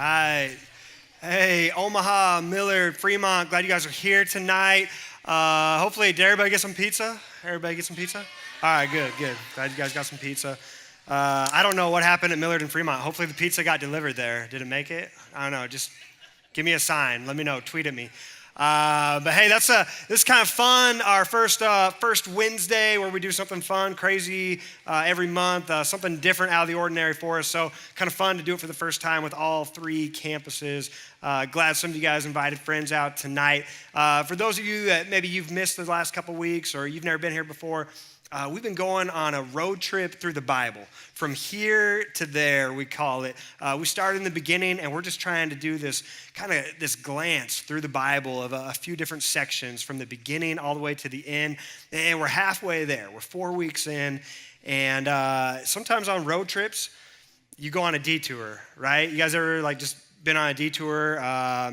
right. Hey, Omaha, Millard, Fremont, glad you guys are here tonight. Hopefully, did everybody get some pizza? Everybody get some pizza? All right, good. Glad you guys got some pizza. I don't know what happened at Millard and Fremont. Hopefully the pizza got delivered there. Did it make it? I don't know. Just give me a sign. Let me know. Tweet at me. But hey, this is kind of fun. Our first Wednesday where we do something fun, crazy every month, something different out of the ordinary for us. So kind of fun to do it for the first time with all three campuses. Glad some of you guys invited friends out tonight. For those of you that maybe you've missed the last couple weeks or you've never been here before, we've been going on a road trip through the Bible. From here to there, we call it. We started in the beginning, and we're just trying to do this glance through the Bible of a few different sections from the beginning all the way to the end. And we're halfway there. We're 4 weeks in. And sometimes on road trips, you go on a detour, right? You guys ever just been on a detour?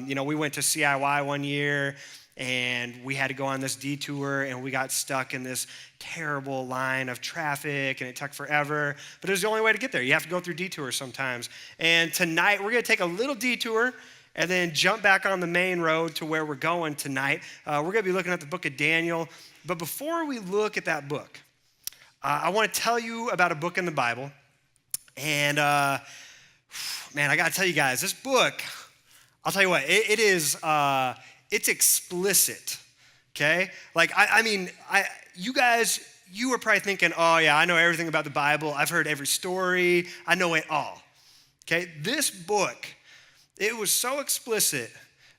We went to CIY one year, and we had to go on this detour, and we got stuck in this terrible line of traffic, and it took forever. But it was the only way to get there. You have to go through detours sometimes. And tonight, we're going to take a little detour and then jump back on the main road to where we're going tonight. We're going to be looking at the book of Daniel. But before we look at that book, I want to tell you about a book in the Bible. And, man, I got to tell you guys, this book, I'll tell you what, it's explicit, okay? You guys, you were probably thinking, oh yeah, I know everything about the Bible. I've heard every story. I know it all, okay? This book, it was so explicit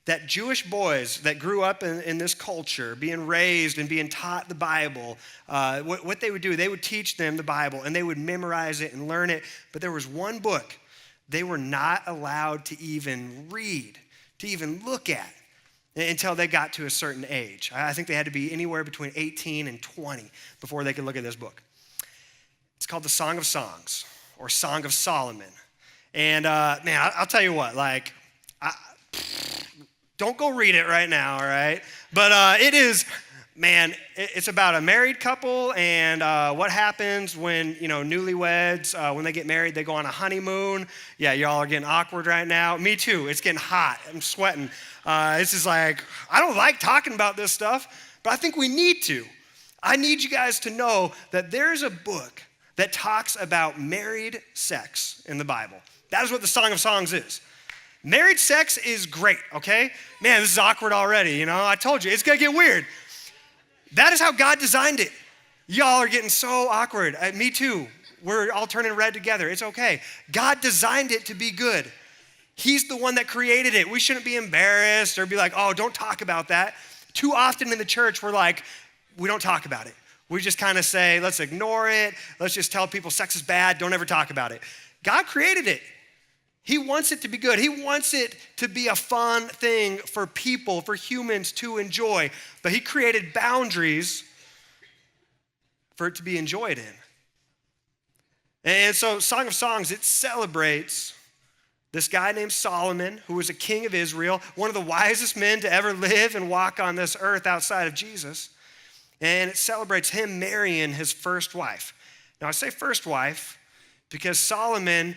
that Jewish boys that grew up in this culture, being raised and being taught the Bible, what they would do, they would teach them the Bible, and they would memorize it and learn it. But there was one book they were not allowed to even read, to even look at, until they got to a certain age. I think they had to be anywhere between 18 and 20 before they could look at this book. It's called the Song of Songs, or Song of Solomon. And man, I'll tell you what, don't go read it right now, all right? But it is, man, it's about a married couple and what happens when, newlyweds, when they get married, they go on a honeymoon. Yeah, y'all are getting awkward right now. Me too. It's getting hot. I'm sweating. This is I don't like talking about this stuff, but I think we need to. I need you guys to know that there's a book that talks about married sex in the Bible. That is what the Song of Songs is. Married sex is great, okay? Man, this is awkward already, I told you, it's gonna get weird. That is how God designed it. Y'all are getting so awkward. Me too. We're all turning red together. It's okay. God designed it to be good. He's the one that created it. We shouldn't be embarrassed or be like, oh, don't talk about that. Too often in the church, we're like, we don't talk about it. We just kind of say, let's ignore it. Let's just tell people sex is bad. Don't ever talk about it. God created it. He wants it to be good. He wants it to be a fun thing for people, for humans to enjoy. But he created boundaries for it to be enjoyed in. And so Song of Songs, it celebrates this guy named Solomon, who was a king of Israel, one of the wisest men to ever live and walk on this earth outside of Jesus. And it celebrates him marrying his first wife. Now, I say first wife because Solomon,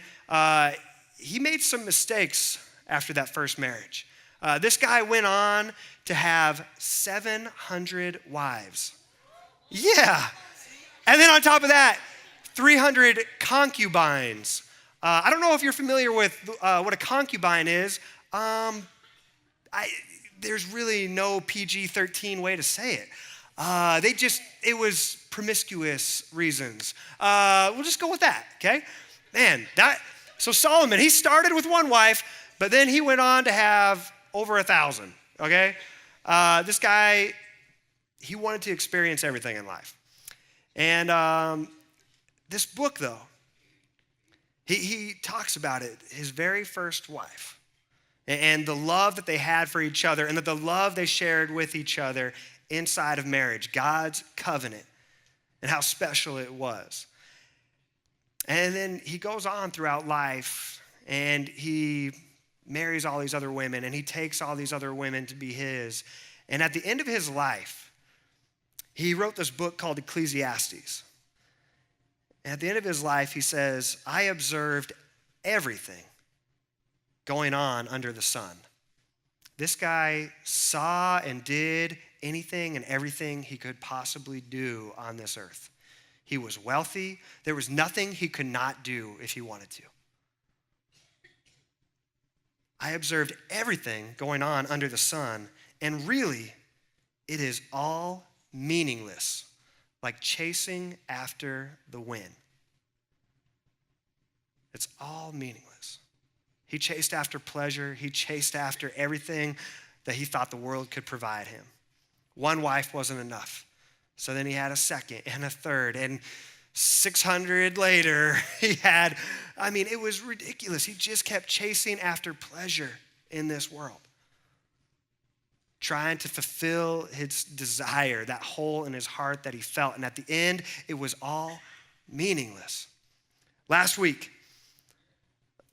he made some mistakes after that first marriage. This guy went on to have 700 wives. Yeah. And then on top of that, 300 concubines. I don't know if you're familiar with what a concubine is. There's really no PG-13 way to say it. It was promiscuous reasons. We'll just go with that, okay? Man, so Solomon, he started with one wife, but then he went on to have over 1,000, okay? This guy, he wanted to experience everything in life. And this book, though, he talks about it, his very first wife, and the love that they had for each other, and the love they shared with each other inside of marriage, God's covenant, and how special it was. And then he goes on throughout life, and he marries all these other women, and he takes all these other women to be his. And at the end of his life, he wrote this book called Ecclesiastes. At the end of his life, he says, I observed everything going on under the sun. This guy saw and did anything and everything he could possibly do on this earth. He was wealthy. There was nothing he could not do if he wanted to. I observed everything going on under the sun, and really, it is all meaningless, like chasing after the wind. It's all meaningless. He chased after pleasure. He chased after everything that he thought the world could provide him. One wife wasn't enough. So then he had a second and a third, and 600 later, it was ridiculous. He just kept chasing after pleasure in this world, trying to fulfill his desire, that hole in his heart that he felt. And at the end, it was all meaningless. Last week,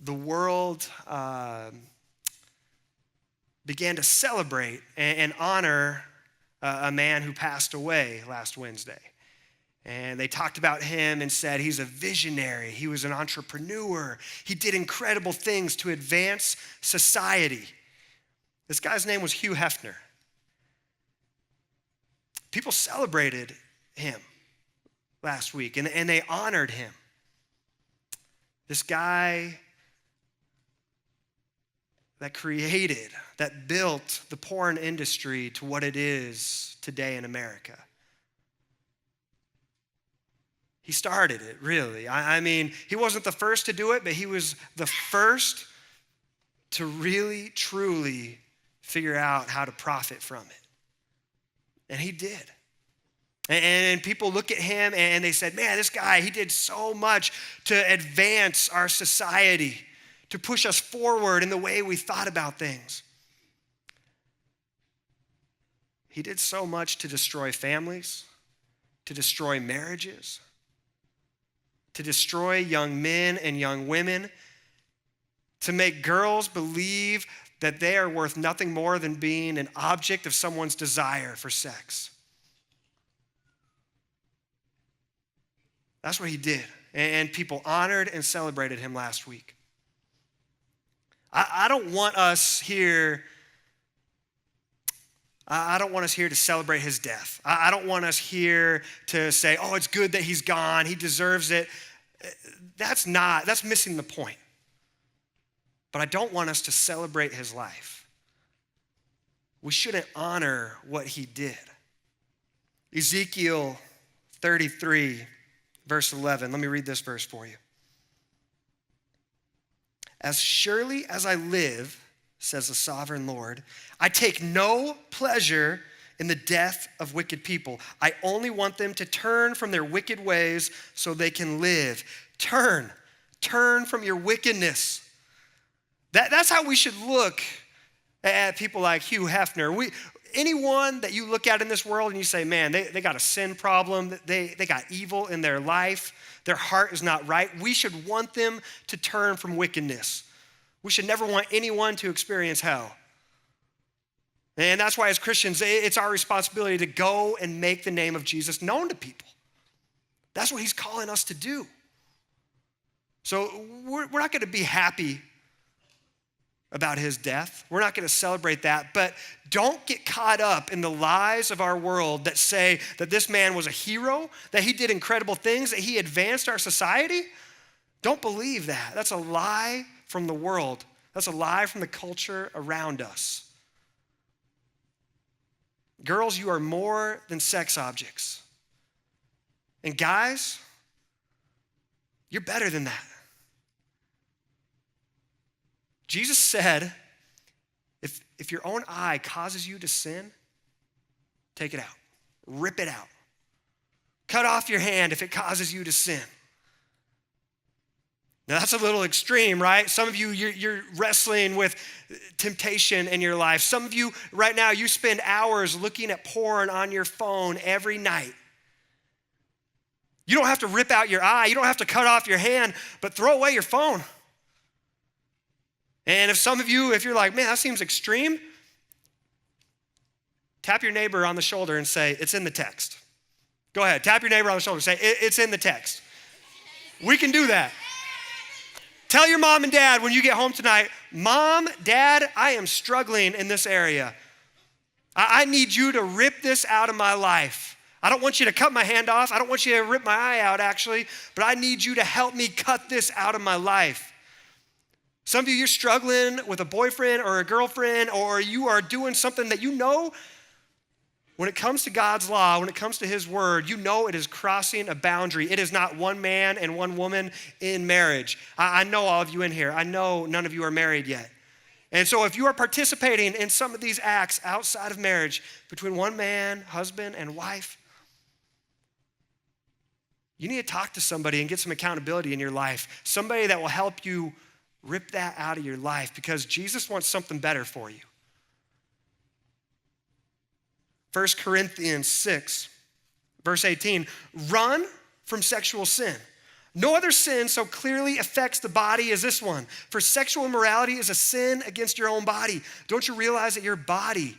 the world began to celebrate and honor a man who passed away last Wednesday. And they talked about him and said he's a visionary. He was an entrepreneur. He did incredible things to advance society. This guy's name was Hugh Hefner. People celebrated him last week, and they honored him. This guy that created, that built the porn industry to what it is today in America. He started it, really. He wasn't the first to do it, but he was the first to really, truly figure out how to profit from it. And he did. And people look at him and they said, man, this guy, he did so much to advance our society, to push us forward in the way we thought about things. He did so much to destroy families, to destroy marriages, to destroy young men and young women, to make girls believe that they are worth nothing more than being an object of someone's desire for sex. That's what he did. And people honored and celebrated him last week. I don't want us here to celebrate his death. I don't want us here to say, oh, it's good that he's gone. He deserves it. That's missing the point. But I don't want us to celebrate his life. We shouldn't honor what he did. Ezekiel 33, verse 11. Let me read this verse for you. As surely as I live, says the sovereign Lord, I take no pleasure in the death of wicked people. I only want them to turn from their wicked ways so they can live. Turn from your wickedness. That's how we should look at people like Hugh Hefner. Anyone that you look at in this world and you say, man, they got a sin problem, they got evil in their life, their heart is not right, we should want them to turn from wickedness. We should never want anyone to experience hell. And that's why as Christians, it's our responsibility to go and make the name of Jesus known to people. That's what he's calling us to do. So we're not going to be happy about his death. We're not going to celebrate that, but don't get caught up in the lies of our world that say that this man was a hero, that he did incredible things, that he advanced our society. Don't believe that. That's a lie from the world. That's a lie from the culture around us. Girls, you are more than sex objects. And guys, you're better than that. Jesus said, if your own eye causes you to sin, take it out. Rip it out. Cut off your hand if it causes you to sin. Now that's a little extreme, right? Some of you, you're wrestling with temptation in your life. Some of you right now, you spend hours looking at porn on your phone every night. You don't have to rip out your eye. You don't have to cut off your hand, but throw away your phone. And if some of you, if you're like, man, that seems extreme, tap your neighbor on the shoulder and say, it's in the text. Go ahead, tap your neighbor on the shoulder and say, it's in the text. We can do that. Tell your mom and dad when you get home tonight, Mom, Dad, I am struggling in this area. I need you to rip this out of my life. I don't want you to cut my hand off. I don't want you to rip my eye out, actually, but I need you to help me cut this out of my life. Some of you, you're struggling with a boyfriend or a girlfriend, or you are doing something that you know, when it comes to God's law, when it comes to his word, you know it is crossing a boundary. It is not one man and one woman in marriage. I know all of you in here. I know none of you are married yet. And so if you are participating in some of these acts outside of marriage between one man, husband, and wife, you need to talk to somebody and get some accountability in your life. Somebody that will help you rip that out of your life, because Jesus wants something better for you. 1 Corinthians 6, verse 18, run from sexual sin. No other sin so clearly affects the body as this one. For sexual immorality is a sin against your own body. Don't you realize that your body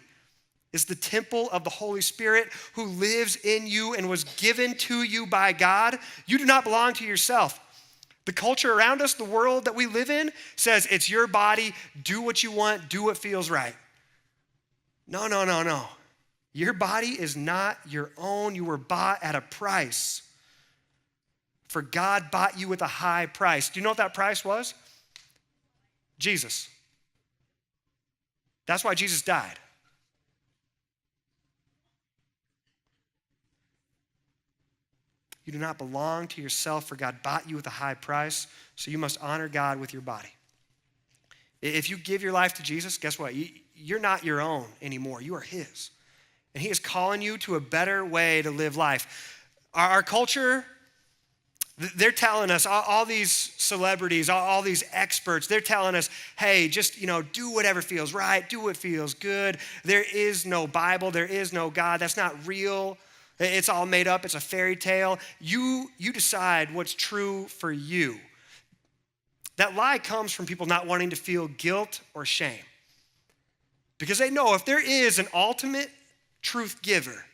is the temple of the Holy Spirit who lives in you and was given to you by God? You do not belong to yourself. The culture around us, the world that we live in, says it's your body, do what you want, do what feels right. No. Your body is not your own. You were bought at a price. For God bought you with a high price. Do you know what that price was? Jesus. That's why Jesus died. You do not belong to yourself, for God bought you with a high price, so you must honor God with your body. If you give your life to Jesus, guess what? You're not your own anymore. You are his. And he is calling you to a better way to live life. Our culture, they're telling us, all these celebrities, all these experts, they're telling us, hey, just, do whatever feels right, do what feels good. There is no Bible, there is no God. That's not real. It's all made up. It's a fairy tale. You decide what's true for you. That lie comes from people not wanting to feel guilt or shame. Because they know if there is an ultimate truth giver,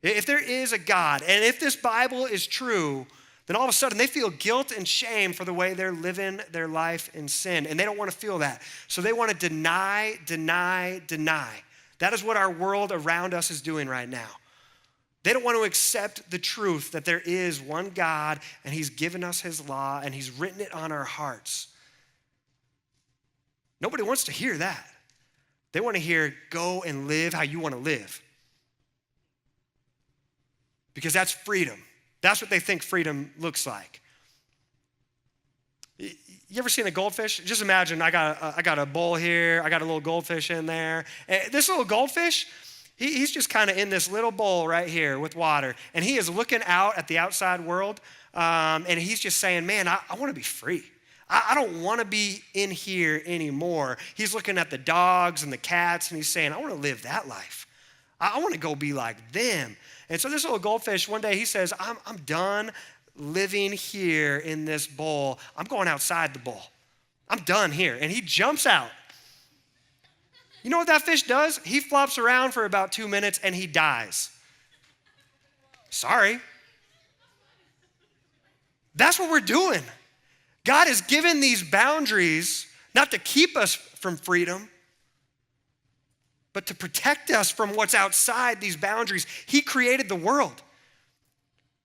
if there is a God, and if this Bible is true, then all of a sudden they feel guilt and shame for the way they're living their life in sin, and they don't want to feel that. So they want to deny. That is what our world around us is doing right now. They don't want to accept the truth that there is one God, and he's given us his law, and he's written it on our hearts. Nobody wants to hear that. They want to hear, go and live how you want to live. Because that's freedom. That's what they think freedom looks like. You ever seen a goldfish? Just imagine I got a bowl here. I got a little goldfish in there. And this little goldfish, he's just kind of in this little bowl right here with water. And he is looking out at the outside world. And he's just saying, man, I want to be free. I don't want to be in here anymore. He's looking at the dogs and the cats, and he's saying, I want to live that life. I want to go be like them. And so this little goldfish, one day he says, I'm done living here in this bowl. I'm going outside the bowl. I'm done here. And he jumps out. You know what that fish does? He flops around for about 2 minutes and he dies. Sorry. That's what we're doing. God has given these boundaries not to keep us from freedom, but to protect us from what's outside these boundaries. He created the world.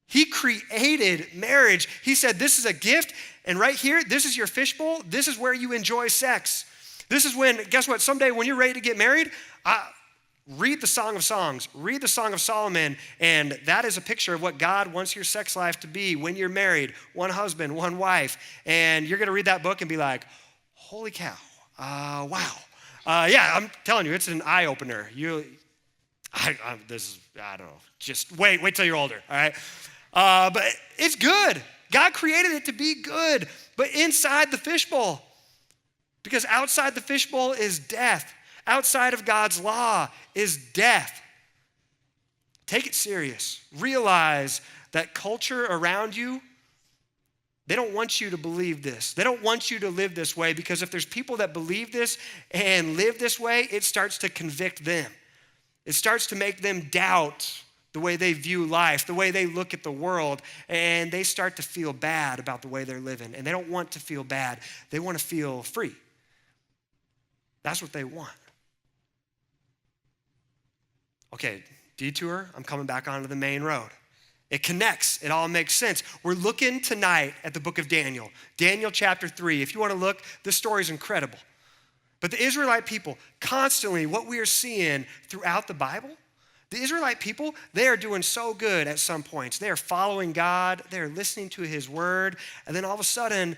He created marriage. He said, this is a gift, and right here, this is your fishbowl. This is where you enjoy sex. This is when, guess what, someday when you're ready to get married, read the Song of Songs, read the Song of Solomon, and that is a picture of what God wants your sex life to be when you're married, one husband, one wife, and you're gonna read that book and be like, holy cow, wow. Yeah, I'm telling you, it's an eye-opener. I don't know, just wait till you're older, all right? But it's good. God created it to be good, but inside the fishbowl, because outside the fishbowl is death. Outside of God's law is death. Take it serious. Realize that culture around you, they don't want you to believe this. They don't want you to live this way, because if there's people that believe this and live this way, it starts to convict them. It starts to make them doubt the way they view life, the way they look at the world, and they start to feel bad about the way they're living. And they don't want to feel bad. They want to feel free. That's what they want. Okay, detour, I'm coming back onto the main road. It connects. It all makes sense. We're looking tonight at the book of Daniel. Daniel chapter 3. If you want to look, this story is incredible. But the Israelite people, constantly, what we are seeing throughout the Bible, the Israelite people, they are doing so good at some points. They are following God. They are listening to his word. And then all of a sudden,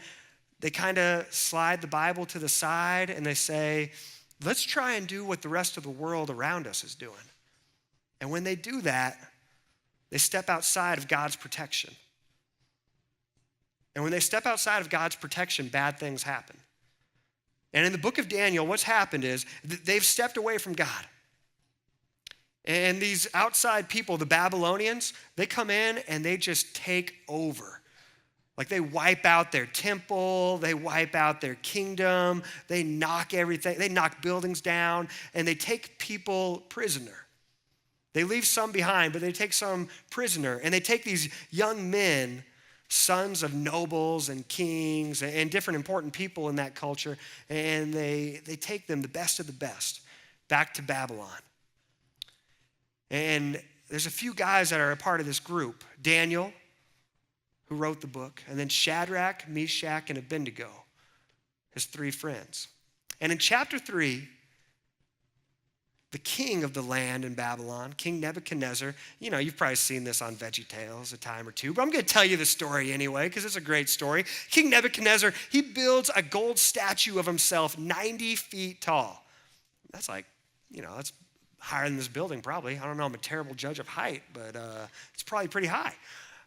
they kind of slide the Bible to the side and they say, let's try and do what the rest of the world around us is doing. And when they do that, they step outside of God's protection. And when they step outside of God's protection, bad things happen. And in the book of Daniel, what's happened is they've stepped away from God. And these outside people, the Babylonians, they come in and they just take over. Like they wipe out their temple, they wipe out their kingdom, they knock everything, they knock buildings down, and they take people prisoner. They leave some behind, but they take some prisoner. And they take these young men, sons of nobles and kings and different important people in that culture, and they take them, the best of the best, back to Babylon. And there's a few guys that are a part of this group. Daniel, who wrote the book, and then Shadrach, Meshach, and Abednego, his three friends. And in chapter 3, the king of the land in Babylon, King Nebuchadnezzar, you know, you've probably seen this on VeggieTales a time or two, but I'm going to tell you the story anyway because it's a great story. King Nebuchadnezzar, he builds a gold statue of himself 90 feet tall. That's like, you know, that's higher than this building probably. I don't know, I'm a terrible judge of height, but it's probably pretty high.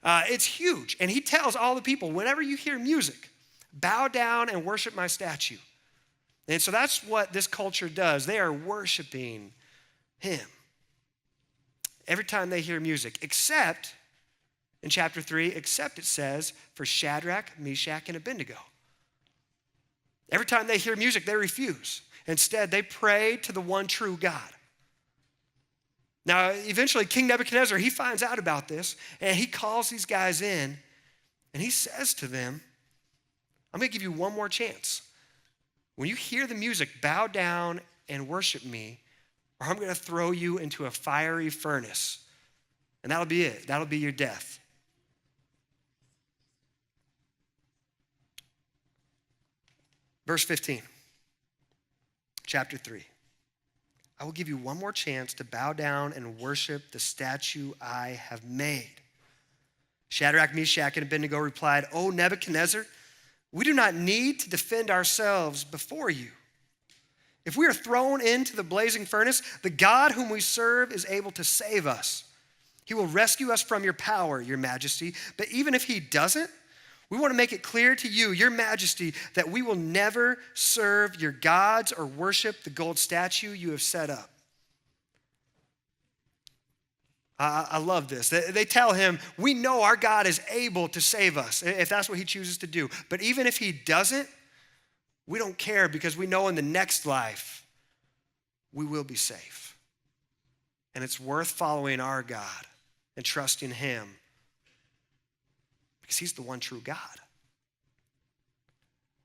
It's huge. And he tells all the people, whenever you hear music, bow down and worship my statue. And so that's what this culture does. They are worshiping him every time they hear music, except in chapter 3, except it says for Shadrach, Meshach, and Abednego. Every time they hear music, they refuse. Instead, they pray to the one true God. Now, eventually, King Nebuchadnezzar, he finds out about this, and he calls these guys in, and he says to them, I'm going to give you one more chance. When you hear the music, bow down and worship me, or I'm going to throw you into a fiery furnace. And that'll be it. That'll be your death. Verse 15, chapter 3. I will give you one more chance to bow down and worship the statue I have made. Shadrach, Meshach, and Abednego replied, O Nebuchadnezzar, we do not need to defend ourselves before you. If we are thrown into the blazing furnace, the God whom we serve is able to save us. He will rescue us from your power, your majesty. But even if he doesn't, we want to make it clear to you, your majesty, that we will never serve your gods or worship the gold statue you have set up. I love this. They tell him, we know our God is able to save us if that's what he chooses to do. But even if he doesn't, we don't care because we know in the next life, we will be safe. And it's worth following our God and trusting him because he's the one true God.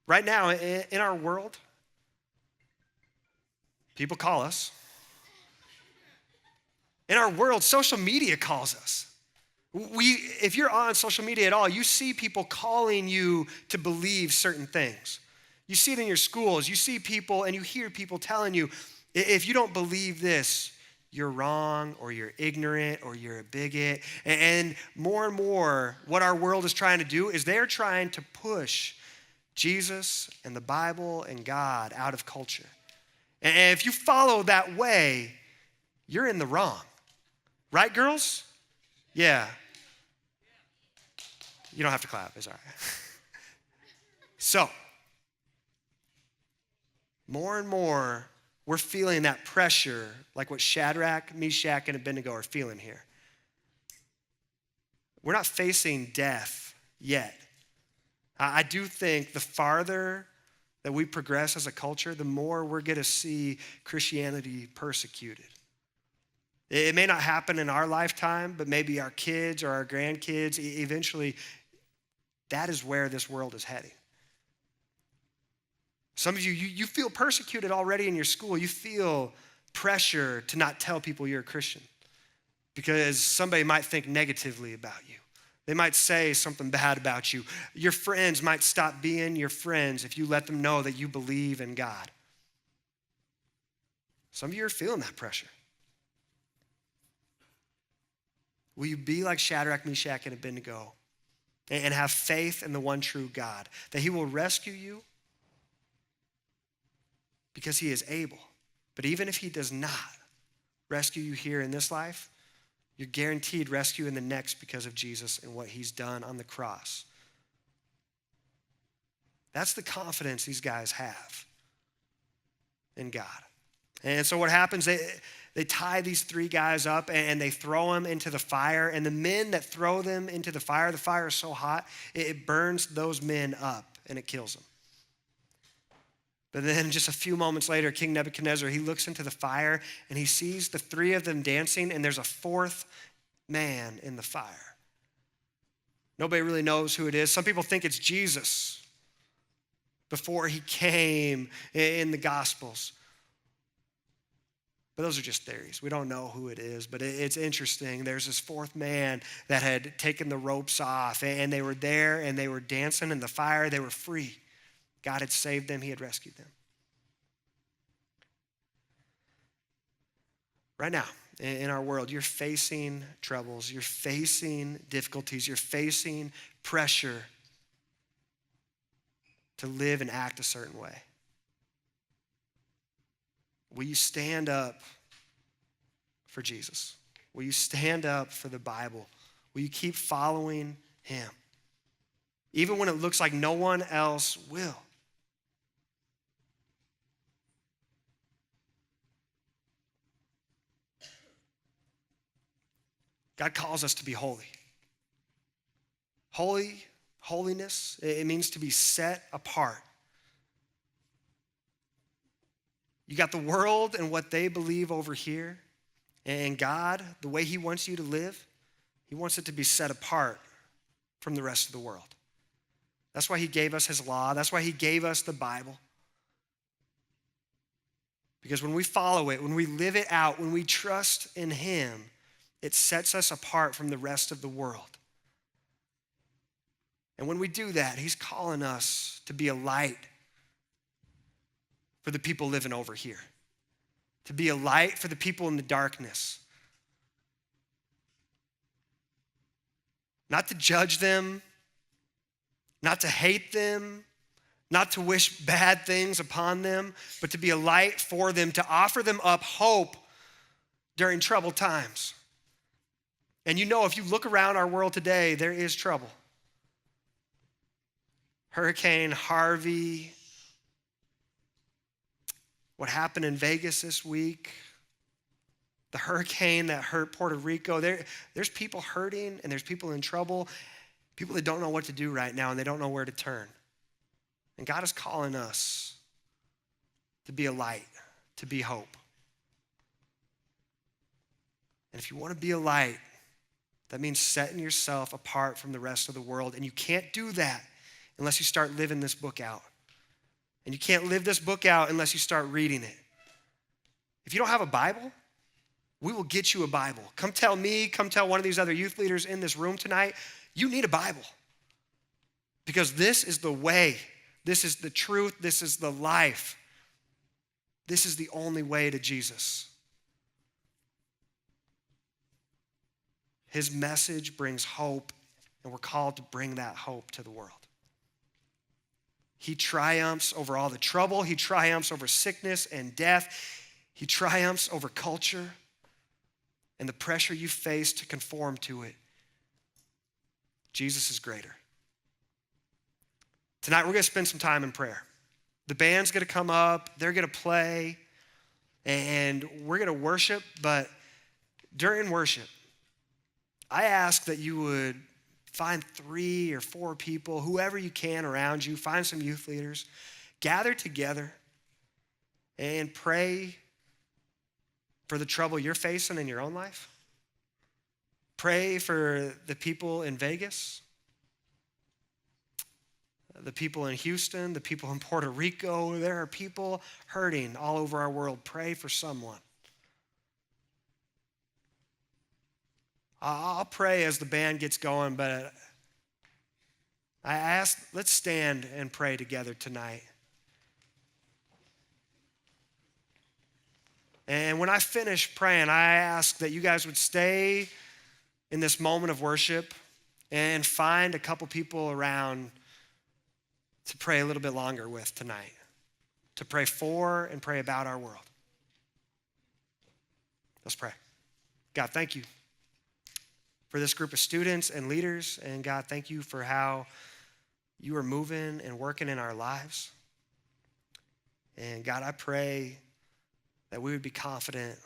Right now, in our world, people call us. In our world, social media calls us. If you're on social media at all, you see people calling you to believe certain things. You see it in your schools. You see people and you hear people telling you, if you don't believe this, you're wrong or you're ignorant or you're a bigot. And more, what our world is trying to do is they're trying to push Jesus and the Bible and God out of culture. And if you follow that way, you're in the wrong. Right, girls? Yeah. You don't have to clap. It's all right. So, more and more, we're feeling that pressure like what Shadrach, Meshach, and Abednego are feeling here. We're not facing death yet. I do think the farther that we progress as a culture, the more we're going to see Christianity persecuted. It may not happen in our lifetime, but maybe our kids or our grandkids, eventually, that is where this world is heading. Some of you feel persecuted already in your school. You feel pressure to not tell people you're a Christian because somebody might think negatively about you. They might say something bad about you. Your friends might stop being your friends if you let them know that you believe in God. Some of you are feeling that pressure. Will you be like Shadrach, Meshach, and Abednego and have faith in the one true God, that he will rescue you because he is able? But even if he does not rescue you here in this life, you're guaranteed rescue in the next because of Jesus and what he's done on the cross. That's the confidence these guys have in God. And so what happens, they tie these three guys up and they throw them into the fire. And the men that throw them into the fire is so hot, it burns those men up and it kills them. But then just a few moments later, King Nebuchadnezzar, he looks into the fire and he sees the three of them dancing, and there's a fourth man in the fire. Nobody really knows who it is. Some people think it's Jesus before he came in the Gospels. But those are just theories. We don't know who it is, but it's interesting. There's this fourth man that had taken the ropes off, and they were there and they were dancing in the fire. They were free. God had saved them. He had rescued them. Right now, in our world, you're facing troubles. You're facing difficulties. You're facing pressure to live and act a certain way. Will you stand up for Jesus? Will you stand up for the Bible? Will you keep following him? Even when it looks like no one else will. God calls us to be holy. Holiness, it means to be set apart. You got the world and what they believe over here, and God, the way he wants you to live, he wants it to be set apart from the rest of the world. That's why he gave us his law. That's why he gave us the Bible. Because when we follow it, when we live it out, when we trust in him, it sets us apart from the rest of the world. And when we do that, he's calling us to be a light for the people living over here, to be a light for the people in the darkness. Not to judge them, not to hate them, not to wish bad things upon them, but to be a light for them, to offer them up hope during troubled times. And you know, if you look around our world today, there is trouble. Hurricane Harvey, what happened in Vegas this week, the hurricane that hurt Puerto Rico, there's people hurting and there's people in trouble, people that don't know what to do right now and they don't know where to turn. And God is calling us to be a light, to be hope. And if you want to be a light, that means setting yourself apart from the rest of the world. And you can't do that unless you start living this book out. And you can't live this book out unless you start reading it. If you don't have a Bible, we will get you a Bible. Come tell me, come tell one of these other youth leaders in this room tonight, you need a Bible. Because this is the way, this is the truth, this is the life. This is the only way to Jesus. His message brings hope, and we're called to bring that hope to the world. He triumphs over all the trouble. He triumphs over sickness and death. He triumphs over culture and the pressure you face to conform to it. Jesus is greater. Tonight, we're going to spend some time in prayer. The band's going to come up. They're going to play, and we're going to worship. But during worship, I ask that you would find 3 or 4 people, whoever you can around you, find some youth leaders, gather together and pray for the trouble you're facing in your own life. Pray for the people in Vegas, the people in Houston, the people in Puerto Rico. There are people hurting all over our world. Pray for someone. I'll pray as the band gets going, but I ask, let's stand and pray together tonight. And when I finish praying, I ask that you guys would stay in this moment of worship and find a couple people around to pray a little bit longer with tonight, to pray for and pray about our world. Let's pray. God, thank you for this group of students and leaders. And God, thank you for how you are moving and working in our lives. And God, I pray that we would be confident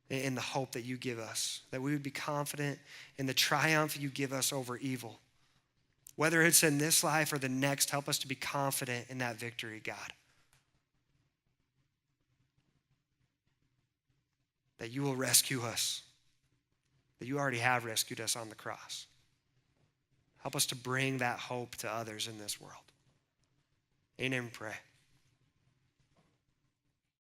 in the hope that you give us, that we would be confident in the triumph you give us over evil. Whether it's in this life or the next, help us to be confident in that victory, God. That you will rescue us, that you already have rescued us on the cross. Help us to bring that hope to others in this world. In your name we pray.